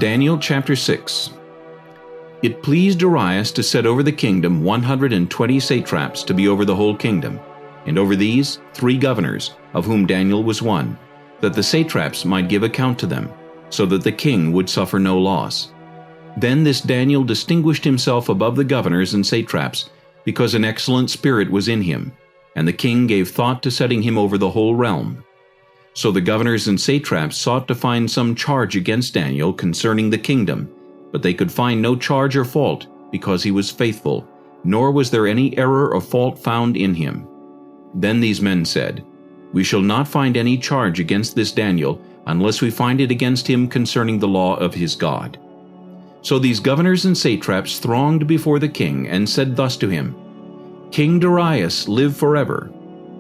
Daniel chapter 6. It pleased Darius to set over the kingdom 120 satraps to be over the whole kingdom, and over these 3 governors, of whom Daniel was one, that the satraps might give account to them, so that the king would suffer no loss. Then this Daniel distinguished himself above the governors and satraps, because an excellent spirit was in him, and the king gave thought to setting him over the whole realm. So the governors and satraps sought to find some charge against Daniel concerning the kingdom, but they could find no charge or fault, because he was faithful, nor was there any error or fault found in him. Then these men said, "We shall not find any charge against this Daniel, unless we find it against him concerning the law of his God." So these governors and satraps thronged before the king, and said thus to him, "King Darius, live forever.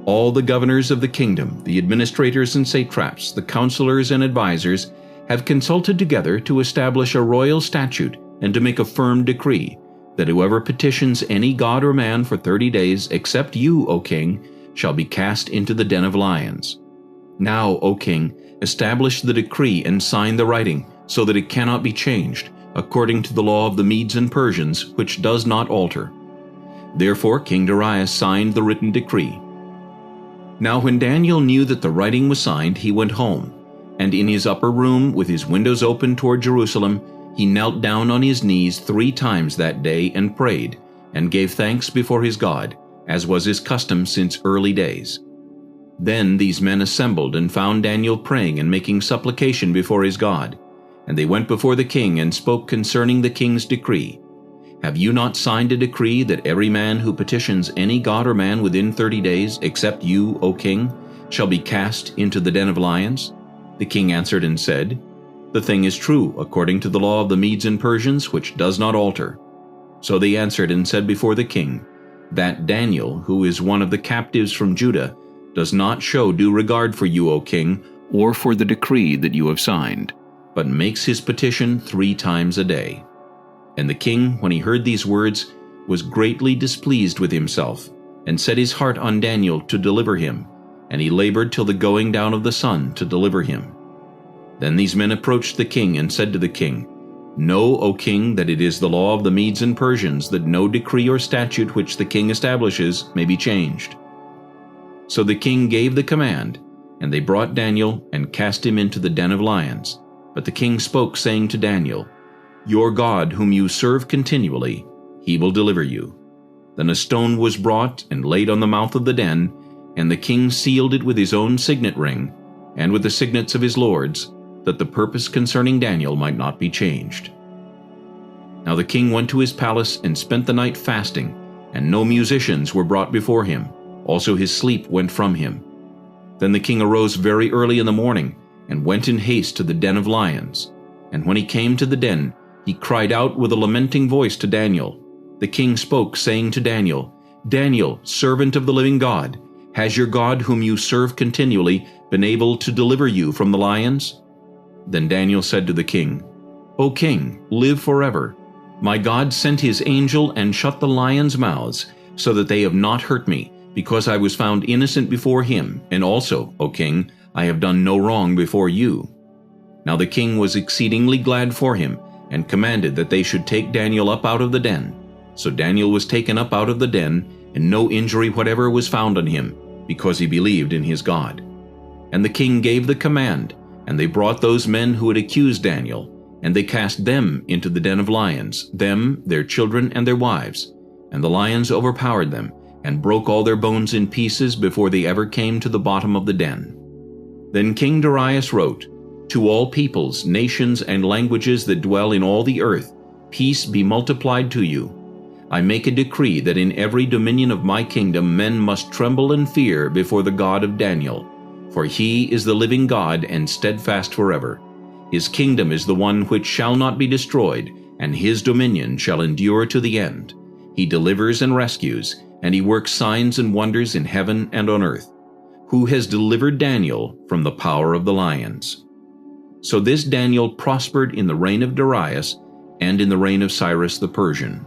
All the governors of the kingdom, the administrators and satraps, the counselors and advisers, have consulted together to establish a royal statute and to make a firm decree, that whoever petitions any god or man for 30 days, except you, O king, shall be cast into the den of lions. Now, O king, establish the decree and sign the writing, so that it cannot be changed, according to the law of the Medes and Persians, which does not alter." Therefore King Darius signed the written decree. Now when Daniel knew that the writing was signed, he went home, and in his upper room, with his windows open toward Jerusalem, he knelt down on his knees 3 times that day and prayed, and gave thanks before his God, as was his custom since early days. Then these men assembled and found Daniel praying and making supplication before his God. And they went before the king and spoke concerning the king's decree. "Have you not signed a decree that every man who petitions any god or man within 30 days, except you, O king, shall be cast into the den of lions?" The king answered and said, "The thing is true, according to the law of the Medes and Persians, which does not alter." So they answered and said before the king, "That Daniel, who is one of the captives from Judah, does not show due regard for you, O king, or for the decree that you have signed, but makes his petition 3 times a day." And the king, when he heard these words, was greatly displeased with himself, and set his heart on Daniel to deliver him, and he labored till the going down of the sun to deliver him. Then these men approached the king and said to the king, "Know, O king, that it is the law of the Medes and Persians that no decree or statute which the king establishes may be changed." So the king gave the command, and they brought Daniel and cast him into the den of lions. But the king spoke, saying to Daniel, "Your God, whom you serve continually, he will deliver you." Then a stone was brought and laid on the mouth of the den, and the king sealed it with his own signet ring, and with the signets of his lords, that the purpose concerning Daniel might not be changed. Now the king went to his palace and spent the night fasting, and no musicians were brought before him. Also his sleep went from him. Then the king arose very early in the morning, and went in haste to the den of lions. And when he came to the den, he cried out with a lamenting voice to Daniel. The king spoke, saying to Daniel, "Daniel, servant of the living God, has your God, whom you serve continually, been able to deliver you from the lions?" Then Daniel said to the king, "O king, live forever. My God sent his angel and shut the lions' mouths, so that they have not hurt me, because I was found innocent before him, and also, O king, I have done no wrong before you." Now the king was exceedingly glad for him, and commanded that they should take Daniel up out of the den. So Daniel was taken up out of the den, and no injury whatever was found on him, because he believed in his God. And the king gave the command, and they brought those men who had accused Daniel, and they cast them into the den of lions, them, their children, and their wives. And the lions overpowered them, and broke all their bones in pieces before they ever came to the bottom of the den. Then King Darius wrote, "To all peoples, nations, and languages that dwell in all the earth, peace be multiplied to you. I make a decree that in every dominion of my kingdom men must tremble and fear before the God of Daniel, for he is the living God and steadfast forever. His kingdom is the one which shall not be destroyed, and his dominion shall endure to the end. He delivers and rescues, and he works signs and wonders in heaven and on earth, who has delivered Daniel from the power of the lions." So this Daniel prospered in the reign of Darius and in the reign of Cyrus the Persian.